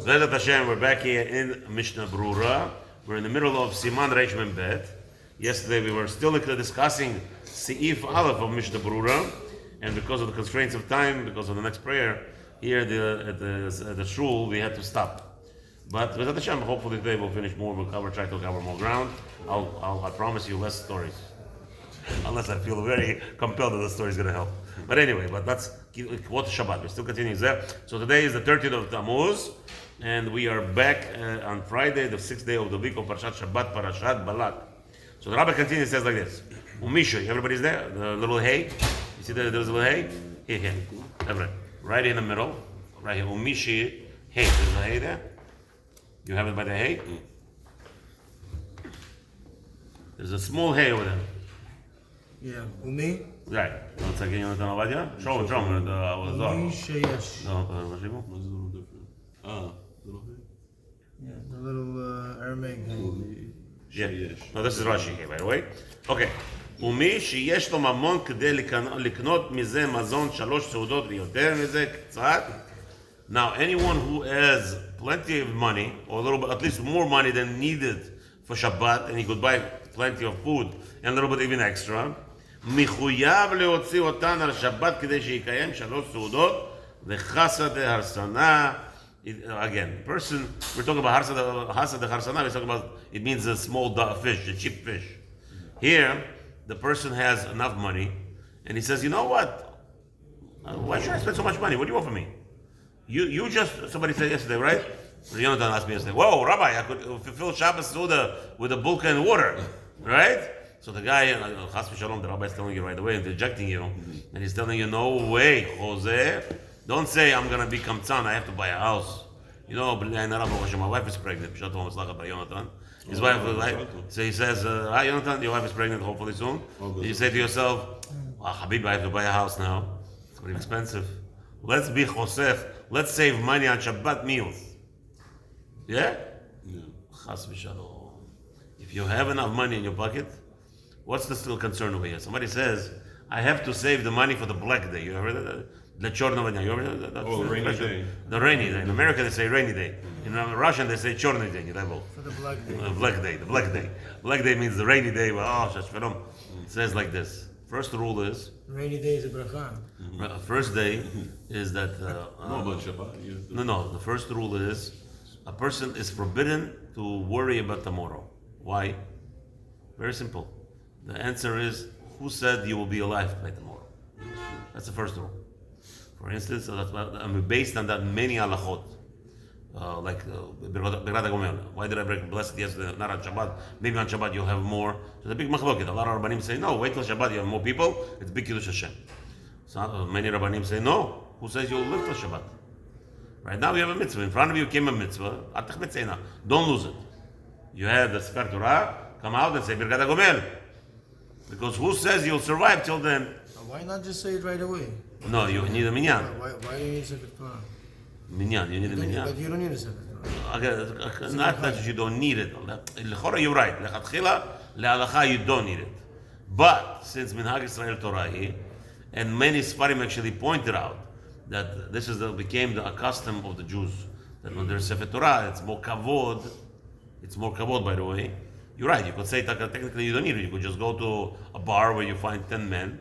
Ve'ezat Hashem, we're back here in Mishnah Berurah. We're in the middle of Siman Reish Mem Bet. Yesterday we were still discussing Seif Aleph of Mishnah Berurah, and because of the constraints of time, because of the next prayer, here at the shul, we had to stop. But Ve'ezat Hashem, hopefully today we'll finish more, try to cover more ground. I promise you less stories. Unless I feel very compelled that the story is going to help. But anyway, let's quote Shabbat. We're still continuing there. So today is the 30th of Tammuz, and we are back on Friday, the 6th day of the week of Parashat Shabbat, Parashat Balak. So the Rabbi continues, says like this. Umisha, everybody's there? The little hay? You see there's a little hay? Here. Everybody. Right in the middle. Right here. Umishi, hay. There's a hay there? You have it by the hay? There's a small hay over there. Yeah, Umi? Right. One second, Yonatan Avadia. Show him. Umi sheyesh. No, Yeah, the little Aramaic. yeah. No, this is Rashi here, by the way. Okay. ומי שיש לו ממון כדי לקנות מזה מזון 3 סעודות ויותר מזה קצת. Now, anyone who has plenty of money, or a little bit, at least more money than needed for Shabbat, and he could buy plenty of food, and a little bit even extra, מחויב להוציא אותן על שבת כדי שיקיים 3 סעודות וחסה דהרסנה. Again, person, we're talking about hasa deharsana, we're talking about, it means a small fish, a cheap fish. Here, the person has enough money, and he says, you know what? Why should I spend so much money? What do you want from me? You just, somebody said yesterday, right? Yonatan asked me yesterday, whoa, Rabbi, I could fulfill Shabbos Suda with a bulka and water, right? So the guy, Chas v'shalom, the Rabbi is telling you right away, interjecting you, and he's telling you, no way, Jose. Don't say, I'm going to become tzan, I have to buy a house. You know, my wife is pregnant. His wife was like, so he says, hi Yonatan, your wife is pregnant, hopefully soon. You say to yourself, Habib, I have to buy a house now. It's very expensive. Let's be Chosef. Let's save money on Shabbat meals. Yeah? Chas v'shalom. If you have enough money in your pocket, what's the still concern over here? Somebody says, I have to save the money for the black day. You heard that? The chorny day. The rainy day. The rainy day. In America they say rainy day. In Russian they say chorny day. For the black day. The black day. Black day means the rainy day. It says like this. First rule is... Rainy day is a bracha. First day is that... no, but Shabbat. No. The first rule is a person is forbidden to worry about tomorrow. Why? Very simple. The answer is, who said you will be alive by tomorrow? That's the first rule. For instance, based on that, many halachot, like Berurah Gomel. Why did I break blessed yesterday? Not on Shabbat. Maybe on Shabbat you'll have more. So the big machloket. A lot of Rabbanim say, no, wait till Shabbat, you have more people. It's big Kiddush Hashem. So many Rabbanim say, no. Who says you'll live till Shabbat? Right now you have a mitzvah. In front of you came a mitzvah. Don't lose it. You have the Sefer Torah, come out and say Berurah Gomel. Because who says you'll survive till then? Why not just say it right away? No, you need a minyan. Why do you need a Sefer Torah? Minyan, you need a minyan. But you don't need a Sefer Torah. Not that you don't need it. L'chora, you're right. Lechatchila, le'alacha, you don't need it. But since Minhag Israel Torah, and many Sfarim actually pointed out that this became the custom of the Jews, that when there's Sefer Torah, it's more kavod. It's more kavod, by the way. You're right. You could say technically you don't need it. You could just go to a bar where you find 10 men,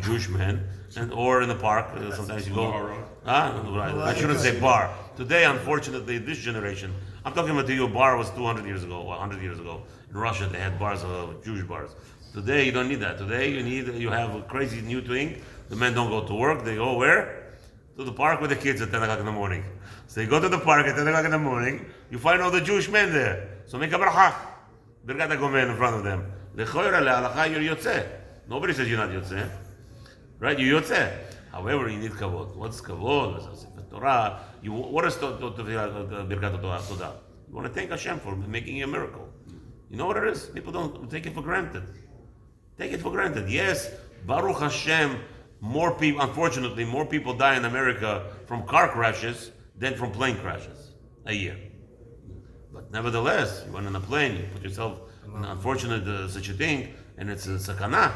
Jewish men, or in the park. Sometimes you go. Right. I shouldn't say bar. Today, unfortunately, this generation. I'm talking about a bar was 200 years ago, 100 years ago. In Russia, they had bars, Jewish bars. Today, you don't need that. Today, you have a crazy new thing. The men don't go to work. They go where? To the park with the kids at 10 o'clock in the morning. So you go to the park at 10 o'clock in the morning. You find all the Jewish men there. So make a bracha. Berurah Gomel in front of them. L'choira le'alacha, you're yotzeh. Nobody says you're not yotzeh. Right? You're yotzeh. However, you need kavod. What's kavod? Sefer Torah. What is Birkat Todah? You want to thank Hashem for making you a miracle. You know what it is? People don't take it for granted. Take it for granted. Yes, Baruch Hashem, unfortunately, more people die in America from car crashes than from plane crashes a year. But nevertheless, you went on a plane, you put yourself in an unfortunate such a thing, and it's a sakana.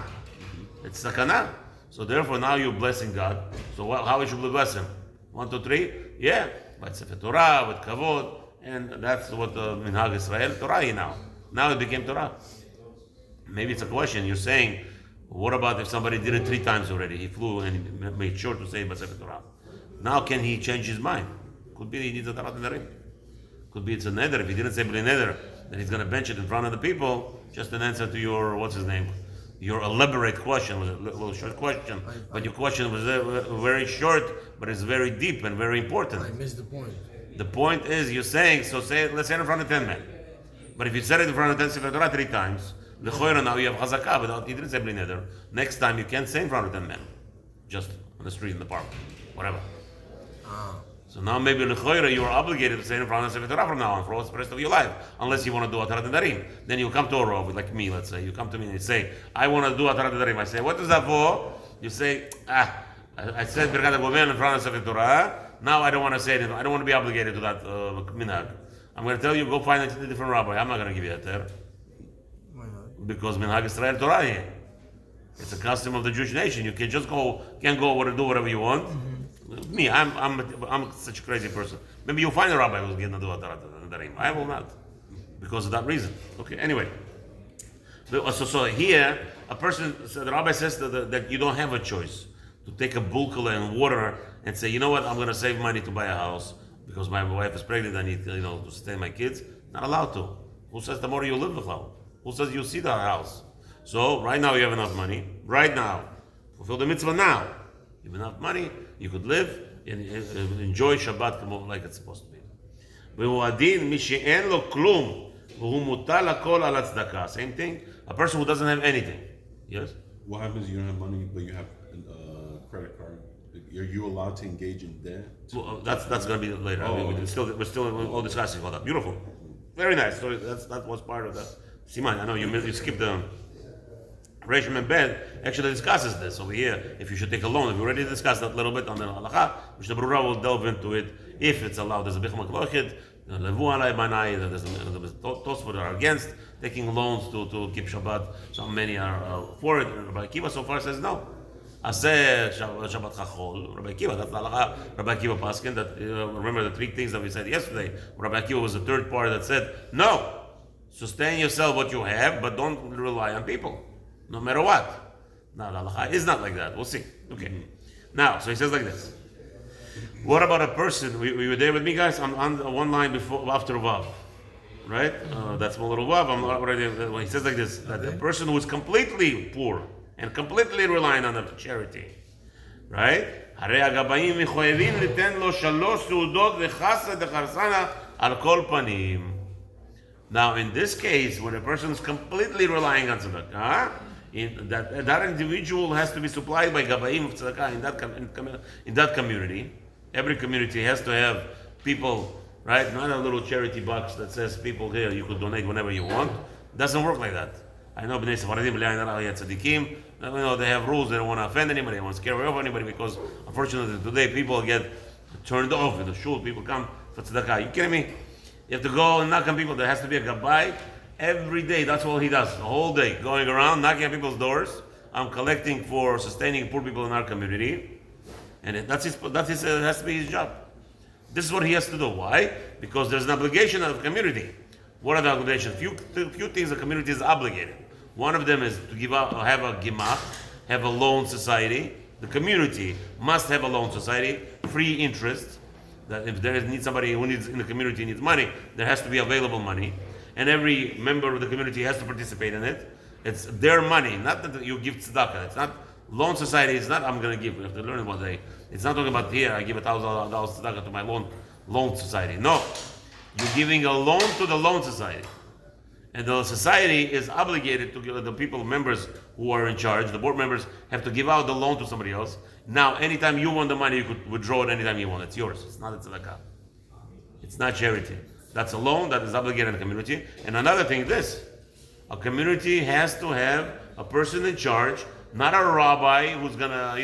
It's sakana. So therefore, now you're blessing God. So how should we bless Him? 1, 2, 3? Yeah. by Sefer Torah, with kavod, and that's what the Minhag Israel Torah now. Now it became Torah. Maybe it's a question. You're saying, what about if somebody did it 3 times already? He flew and he made sure to say Sefer Torah. Now can he change his mind? Could be he needs a Tarat Nedarim. Could be it's a neder. If he didn't say B'li neder, then he's going to bench it in front of the people. Just an answer to your, what's his name? Your elaborate question was a little short question, but your question was very short, but it's very deep and very important. I missed the point. The point is, you're saying, so say, let's say it in front of 10 men. But if you said it in front of 10 Sefer Torah 3 times, l'choira now you have chazakah, but you didn't say B'li neder. Next time you can't say in front of 10 men, just on the street, in the park, whatever. So now maybe l'choira you are obligated to say in front of Sefer Torah from now on for the rest of your life, unless you want to do Atarat Nedarim. Then you come to a rov, like me, let's say. You come to me and you say, I want to do Atarat Nedarim. I say, what is that for? You say, I said Birkat HaGomer in front of Sefer Torah. Now I don't want to say it. I don't want to be obligated to that minhag. I'm going to tell you, go find a different rabbi. I'm not going to give you that there. Why not? Because minhag Israel Torah here. It's a custom of the Jewish nation. You can just go, can't go over and do whatever you want. Me, I'm such a crazy person. Maybe you'll find a rabbi who's going to do Atarat Nedarim. I will not, because of that reason. Okay. Anyway, so here a person, so the rabbi says that you don't have a choice to take a bulkula and water and say, you know what, I'm going to save money to buy a house because my wife is pregnant. I need to sustain my kids. Not allowed to. Who says the more you live, the flower? Who says you see the house? So right now you have enough money. Right now, fulfill the mitzvah now. You have enough money, you could live and enjoy Shabbat like it's supposed to be. Same thing, a person who doesn't have anything. Yes? What happens if you don't have money, but you have a credit card? Are you allowed to engage in debt? Well, that's going to be later. Oh, we're still all discussing all that. Beautiful. Very nice. So that was part of that. Siman, I know you skipped the Reshim and Ben actually discusses this over here. If you should take a loan, we already discussed that a little bit on the halacha, which the Berurah will delve into it if it's allowed. There's a bicham maklochid, levu alay manai. There's Tosfot that are against taking loans to keep Shabbat. So many are for it. And Rabbi Akiva so far says no. Aseh Shabbat chachol. Rabbi Akiva, that's the halacha. Rabbi Akiva paskin. That remember the 3 things that we said yesterday. Rabbi Akiva was the 3rd part that said no. Sustain yourself what you have, but don't rely on people. No matter what. Now, the halacha is not like that. We'll see. Okay. Now, so he says like this. What about a person? We were there with me, guys? I'm on one line after Vav. Right? That's my little Vav. I'm already. When he says like this, that a person who is completely poor and completely relying on the charity. Right? הרי הגבאים מחויבים ליתן לו 3 סעודות וחסה דחרסנה על כל פנים. Now, in this case, when a person is completely relying on tzedakah, that individual has to be supplied by gabayim of tzedakah in that community. Every community has to have people, right? Not a little charity box that says people here, you could donate whenever you want. It doesn't work like that. I know B'nai Sefaradim, tzadikim, they have rules. They don't want to offend anybody. They don't want to scare off anybody because, unfortunately, today people get turned off in the shul. People come for tzedakah. You kidding me? You have to go and knock on people. There has to be a gabbai every day. That's all he does, the whole day, going around knocking on people's doors. I'm collecting for sustaining poor people in our community, and that has to be his job. This is what he has to do. Why? Because there's an obligation of the community. What are the obligations? Few things the community is obligated. One of them is to have a gimach, have a loan society. The community must have a loan society, free interest. That if there is somebody who needs in the community needs money, there has to be available money, and every member of the community has to participate in it. It's their money, not that you give tzedakah. It's not loan society. It's not I'm going to give. You have to learn about that. It's not talking about here. I give $1,000 tzedakah to my loan society. No, you're giving a loan to the loan society, and the society is obligated to give the people members who are in charge. The board members have to give out the loan to somebody else. Now, anytime you want the money, you could withdraw it anytime you want. It's yours. It's not a tzedakah. It's not charity. That's a loan that is obligated in the community. And another thing, a community has to have a person in charge, not a rabbi who's gonna,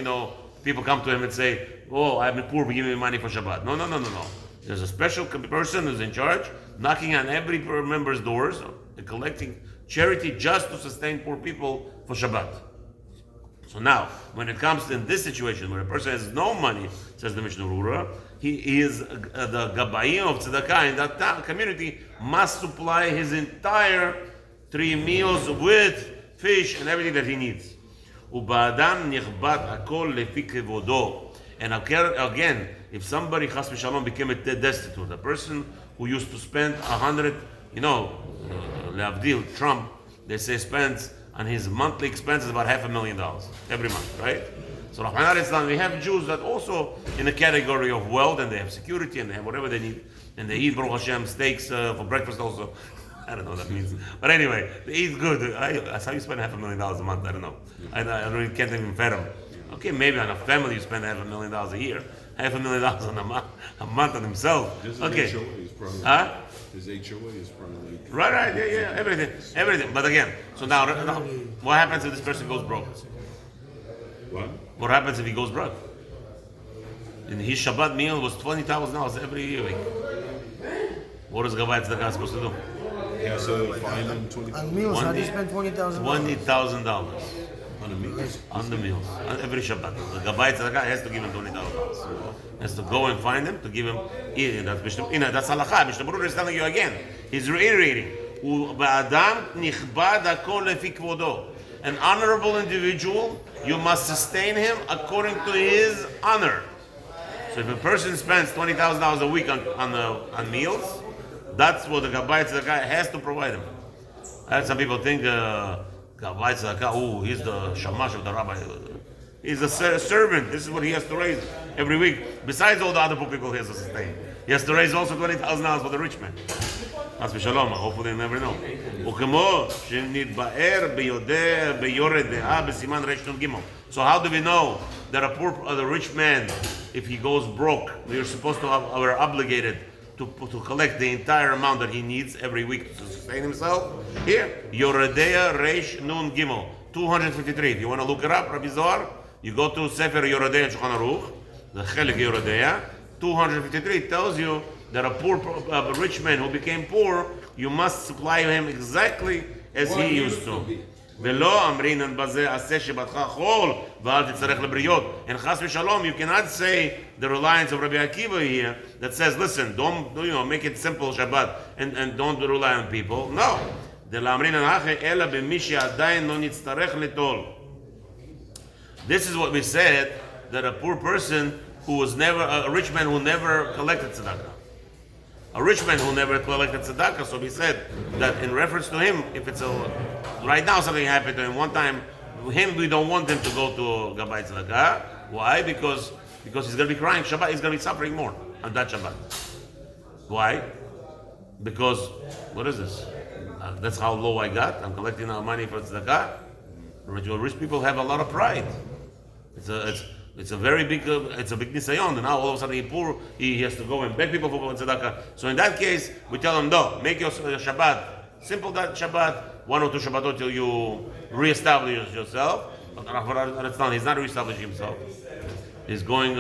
people come to him and say, oh, I've been poor, give me money for Shabbat. No. There's a special person who's in charge, knocking on every member's doors and collecting charity just to sustain poor people for Shabbat. So now, when it comes in this situation where a person has no money, says the Mishnah Berurah, he is the gabayim of tzedakah in that community must supply his entire 3 meals with fish and everything that he needs. ובאדם נכבד הכל לפי כבודו. And again, if somebody chas v'shalom became a destitute, a person who used to spend 100, leavdil, Trump, they say spends on his monthly expenses about $500,000 every month, right? So Rahman al-Islam, we have Jews that also in the category of wealth, and they have security, and they have whatever they need, and they eat, Baruch Hashem, steaks for breakfast also. I don't know what that means. But anyway, they eat good. That's how you spend $500,000 a month. I don't know. I really can't even fathom. Okay, maybe on a family you spend $500,000 a year. $500,000 a month on himself. His Okay. HOA is probably his HOA is probably like Right, yeah, everything. But again, so now, what happens if this person goes broke? what? What happens if he goes broke? And his Shabbat meal was $20,000 every week. What is Gavai Tzedakah supposed to do? He has to fine him 20 On meals, how do you spend $20,000? $20,000 on a meal. on the meals on every Shabbat. The Gavai Tzedakah has to give him $20,000. Has to go and find him to give him. That's halakha. Mishnah Berurah is telling you again. He's reiterating. "U'ba'adam nichbad hakol lefi kvodo." An honorable individual, you must sustain him according to his honor. So if a person spends $20,000 a week on meals, that's what the Gavai Tzedakah has to provide him. Some people think Gavai Tzedakah, he's the shamash of the rabbi. He's a servant. This is what he has to raise every week. Besides all the other poor people he has to sustain. He has to raise also $20,000 for the rich man. As v'shalom, hopefully they never know. So how do we know that the rich man, if he goes broke, we're obligated to collect the entire amount that he needs every week to sustain himself? Here, Yoredea Reish Nun Gimel, 253. If you want to look it up, Rabbi Zohar, you go to Sefer Yoredea Shulchan Aruch, the Chelik Yoredea, 253 tells you that a rich man who became poor, you must supply him exactly as he used to. ולא אמרינן בזה עשה שבתך חול ואל תצטרך לבריות. And chas v'shalom, you cannot say the reliance of Rabbi Akiva here that says, listen, don't make it simple Shabbat and don't rely on people. No. דלא אמרינן אחי אלא במי שעדיין לא נצטרך ליטול. This is what we said, that a poor person who was never, a rich man who never collected tzedakah. A rich man who never collected tzedakah, so we said that in reference to him, if it's right now something happened to him, one time, we don't want him to go to Gavai Tzedakah. Why? Because he's going to be crying Shabbat, he's going to be suffering more on that Shabbat. Why? Because, what is this? That's how low I got. I'm collecting our money for tzedakah. Rich people have a lot of pride. It's a very big, it's a big nisayon. And now all of a sudden he's poor, he has to go and beg people for tzedakah. So in that case, we tell him, no, make your Shabbat simple, that Shabbat, 1 or 2 Shabbatot till you reestablish yourself. But he's not reestablishing himself. He's going,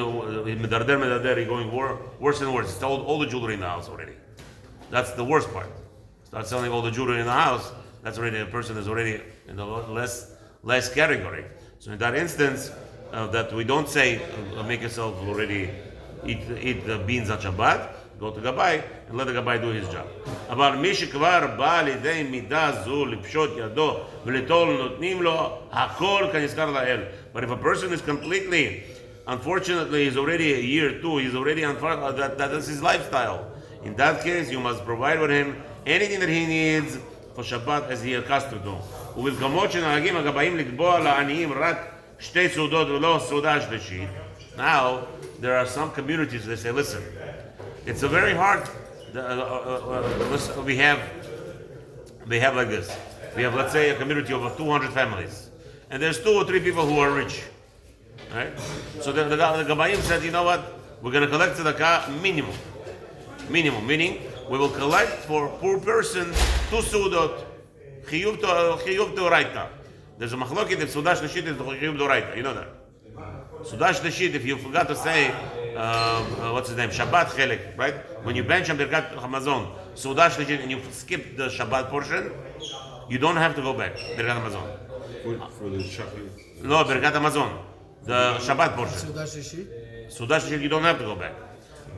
he's going worse and worse. He's sold all the jewelry in the house already. That's the worst part. Start selling all the jewelry in the house, that's already, a person is already in the less category. So in that instance, that we don't say, make yourself already eat the beans on Shabbat, go to Gabbai, and let the Gabbai do his job. אבל מי שכבר בא לידי מידה זו לפשוט ידו ולטול נותנים לו הכל כנזכר לאל. But if a person is completely, unfortunately, he's already a year, 2, he's already on fire, that is his lifestyle. In that case, you must provide with him anything that he needs for Shabbat as he accustomed to. ובמקומות שנהגים הגבאים לקבוע לעניים רק שתי סעודות ולא סעודה שלישית. Now, there are some communities that say, listen, it's a very hard, we have like this. We have, let's say, a community of 200 families. And there's 2 or 3 people who are rich. Right? So the Gabayim said, you know what? We're going to collect tzedakah minimum. Meaning, we will collect for poor person 2 sudot, chiyuv d'oraita. There's a machloket if sudah shlishit is chiyuv d'oraita. You know that. Sudah shlishit, if you forgot to say, what's his name? Shabbat chelek, right? When you bench on Birkat Hamazon, sudah shlishit, and you skip the Shabbat portion, you don't have to go back. Birkat Hamazon. For the Shabbat. No, Birkat Hamazon. The Shabbat portion. Sudah Shishit? Sudah shlishit, you don't have to go back.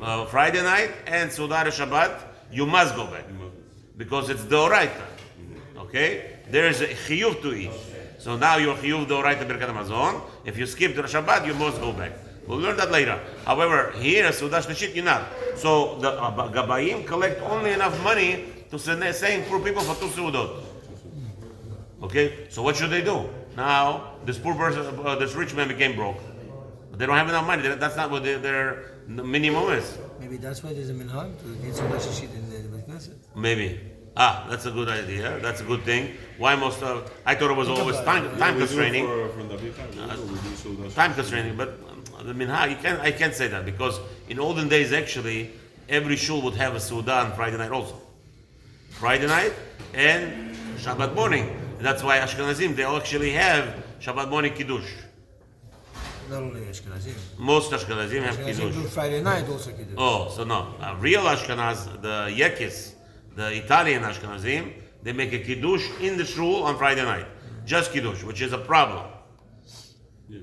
Friday night and Sudat Shabbat, you must go back because it's Deoraita. Okay, there is a chiyuv to eat. So now you're chiyuv Deoraita Birkat Hamazon. If you skip the Shabbat, you must go back. We'll learn that later. However, here Sudat Shlishit you're not. So the Gabayim collect only enough money to send poor people for 2 Sudot. Okay, so what should they do? Now this poor person, this rich man became broke. But they don't have enough money. That's not what their minimum is. Maybe that's why there's a minhag to get some shit in the Knesset. Maybe. That's a good idea. That's a good thing. Why most of? I thought it was always time constraining. Time constraining, but the minhag, I can't say that because in olden days actually every shul would have a Suda on Friday night also. Friday night and Shabbat morning. And that's why Ashkenazim they actually have Shabbat morning Kiddush. Not only Ashkenazim. Most Ashkenazim have Ashkenazim Kiddush. do Friday night also Kiddush. Oh, so no. Real Ashkenaz, the Yekis, the Italian Ashkenazim, they make a Kiddush in the shul on Friday night. Just Kiddush, which is a problem.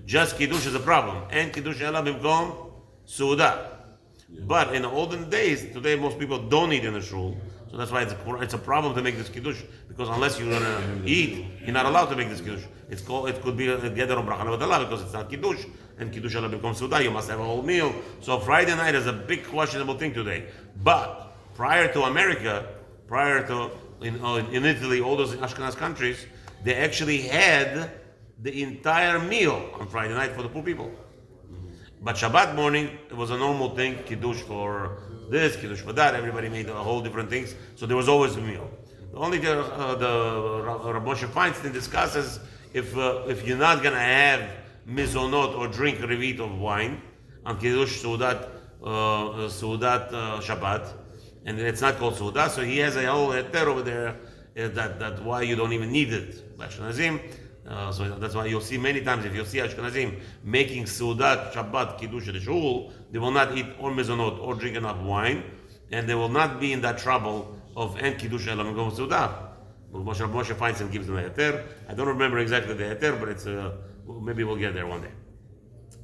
Just Kiddush is a problem. And Kiddush Ela Bimkom Suda. But in the olden days, today most people don't eat in the shul. So that's why it's a problem to make this Kiddush. Because unless you're going to eat, you're not allowed to make this Kiddush. It could be a Geder or Bracha Levatala because it's not Kiddush. And Kiddush Ela Bimkom Suda, you must have a whole meal. So Friday night is a big questionable thing today. But prior to America, in Italy, all those Ashkenaz countries, they actually had the entire meal on Friday night for the poor people. But Shabbat morning, it was a normal thing, Kiddush for this, Kiddush for that, everybody made a whole different things, so there was always a meal. The only thing Rav Moshe Feinstein discusses, if you're not going to have mizonot or drink revit of wine on Kiddush Sudat Shabbat, and it's not called Suda, so he has a whole heter over there that why you don't even need it. Ashkenazim, so that's why you'll see many times if you see Ashkenazim making Sudat Shabbat Kiddush the shul, they will not eat or mezonot or drink enough wine, and they will not be in that trouble of en Kiddush Elam Gom Suda. Moshe Feinstein gives them the heter. I don't remember exactly the heter, but it's maybe we'll get there one day.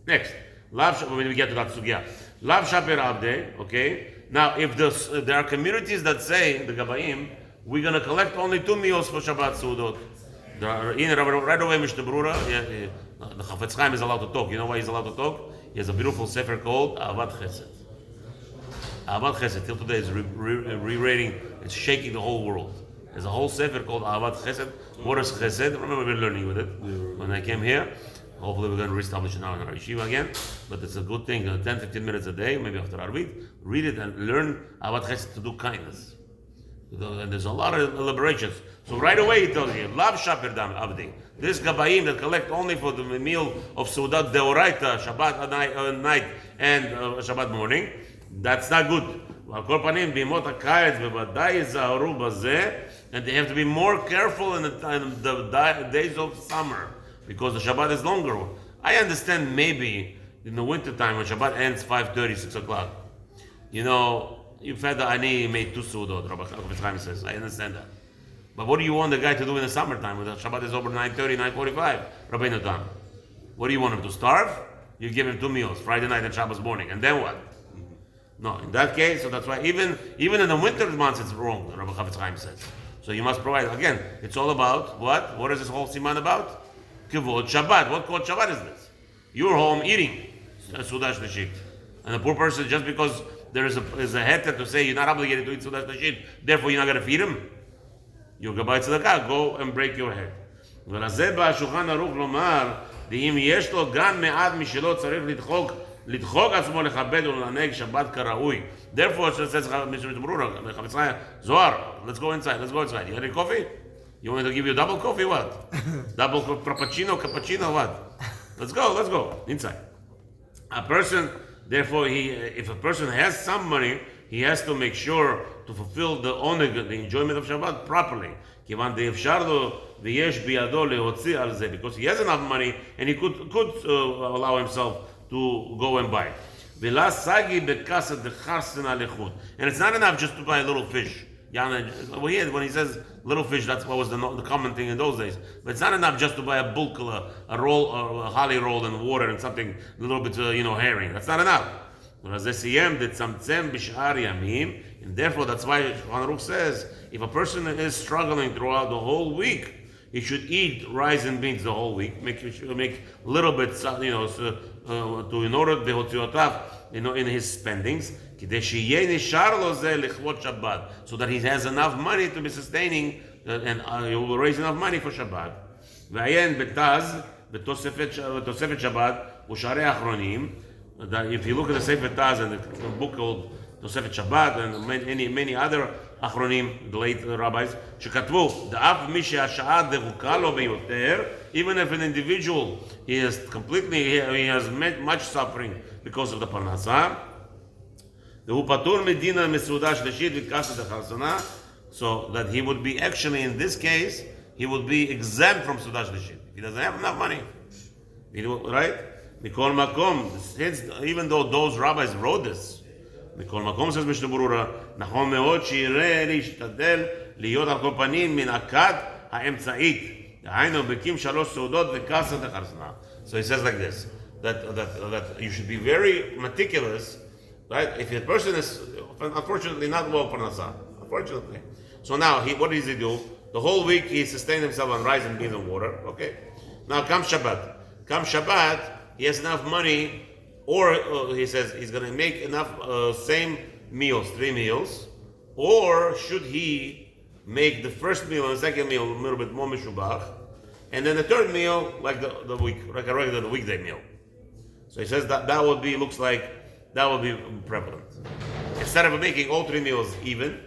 Next, when we get to that sugya, Lav Shaper Abde, okay. Now, if there are communities that say, the Gabayim, we're going to collect only 2 meals for Shabbat Sudot. Right away, Mishnah Berurah, the Chafetz Chaim is allowed to talk. You know why he's allowed to talk? He has a beautiful sefer called Ahavat Chesed. Ahavat Chesed, till today, is re-rating, it's shaking the whole world. There's a whole sefer called Ahavat Chesed. What is Chesed? Remember, we've been learning with it when I came here. Hopefully we're going to reestablish it now in our yeshiva again. But it's a good thing, 10-15 minutes a day, maybe after Arvit. Read it and learn Ahavat Chesed to do kindness. And there's a lot of elaborations. So right away he tells you, Lav Shaper Dam Abdi. This Gabayim that collect only for the meal of Sudat Deoraita, Shabbat night and Shabbat morning, that's not good. And they have to be more careful in the days of summer. Because the Shabbat is longer. I understand maybe in the winter time when Shabbat ends 5:30, 6 o'clock. You know, you've had the Ani made 2 Sudot, Rabbi Chaim says. I understand that. But what do you want the guy to do in the summertime when the Shabbat is over 9:30, 9:45? Rabbi Natan. What do you want him to starve? You give him 2 meals, Friday night and Shabbos morning. And then what? No, in that case, so that's why even in the winter months it's wrong, Rabbi Chaim says. So you must provide. Again, it's all about what? What is this whole siman about? Kivod Shabbat. What Kivod Shabbat is this? You're home eating Sudash Nashit. And the poor person, just because there is a heter to say you're not obligated to eat Sudash Nashit, therefore you're not going to feed him. You're Gabai Tzedakah, go and break your head. ולזה בא השולחן ערוך לומר, ואם יש לו גם מעט משלו צריך לדחוק עצמו לכבד ולענג שבת כראוי. Therefore, it says, Mr. Berurah, Zohar, let's go inside. You had a coffee? You want me to give you double coffee? What? Double cappuccino? What? Let's go inside. A person, therefore, if a person has some money, he has to make sure to fulfill the enjoyment of Shabbat properly. Because he has enough money and he could allow himself to go and buy. And it's not enough just to buy a little fish. When he says little fish, that's what was the common thing in those days. But it's not enough just to buy a bulk, a roll, a holly roll and water and something, a little bit, herring. That's not enough. And therefore, that's why Shulchan Aruch says, if a person is struggling throughout the whole week, he should eat rice and beans the whole week. Make little bits, so, in order in his spendings, so that he has enough money to be sustaining, and he will raise enough money for Shabbat. בתוספת שבת ושערי האחרונים, that if you look at the Sefer Taz and the book called תוספת Shabbat and many other אחרונים, the late rabbis, שכתבו, דאף מי שהשעה דבוקה לו ביותר, even if an individual he has much suffering because of the פרנסה, והוא פטור מדין המסעודה שלישית וקסת החרסנה, so that he would be actually in this case, he would be exempt from סעודה שלישית. He doesn't have enough money. Right? מכל מקום, even though those rabbis wrote this, מכל מקום, says Mishnah Berurah, נכון מאוד שיראה להשתדל להיות על כל פנים מן הכת האמצעית. דהיינו, בקים 3 סעודות וקסת החרסנה. So he says like this, that you should be very meticulous, right? If a person is, unfortunately, not well parnasa, unfortunately. So now, what does he do? The whole week he sustained himself on rice and beans and water, okay? Now comes Shabbat. He has enough money, or he says he's going to make enough same meals, 3 meals, or should he make the first meal and the second meal a little bit more mishubach, and then the third meal like the regular weekday meal. So he says that would be prevalent. Instead of making all 3 meals even,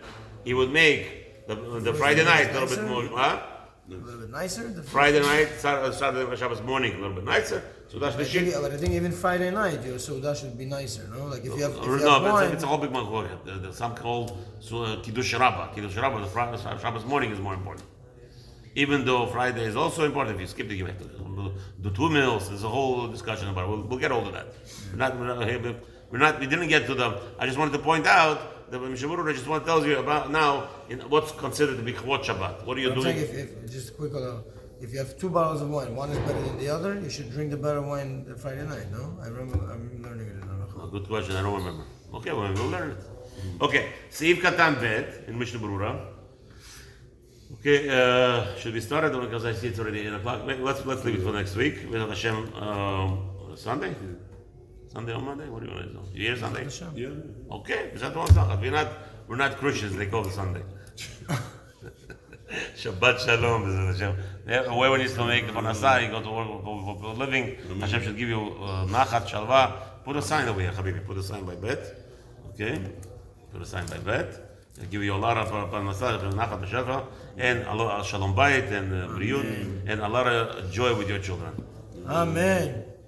he would make the Friday night a little bit more. A little bit nicer? Friday night, Saturday, Shabbos morning, a little bit nicer. So that's the shit. But I think even Friday night, your soda should be nicer, no? Like if you have wine, it's a whole big machlokes. Some called Kiddush Rabbah. Kiddush Rabbah, the Shabbos morning is more important. Even though Friday is also important, if you skip you have to do 2 meals. There's a whole discussion about it. We'll get all of that. We didn't get to them. I just wanted to point out that Mishnah Berurah just want to tell you about now what's considered to be Chavot Shabbat. What are you doing? If just a quick if you have 2 bottles of wine, one is better than the other, you should drink the better wine the Friday night, no? I remember learning it in Halachot. Good question, I don't remember. Okay, well, we'll learn it. Okay, Seif Katan Bet in Mishnah Berurah. Okay, should we start it? Because I see it's already 8 o'clock. Let's leave it for next week. With Hashem, Sunday? Sunday or Monday? What do you want to do? You hear Sunday? Yeah. Okay, we're not Christians, they call it Sunday. Shabbat Shalom. Whoever needs to make the Panasah, you go to work for a living. Hashem should give you Nachat, Shalva. Put a sign over here, Habibi. Put a sign by bet. Okay? Put a sign by bet. I'll give you a lot of Panasah, Nachat, Shalva, and a lot of Shalom Bayit and Briut, and a lot of joy with your children. Amen.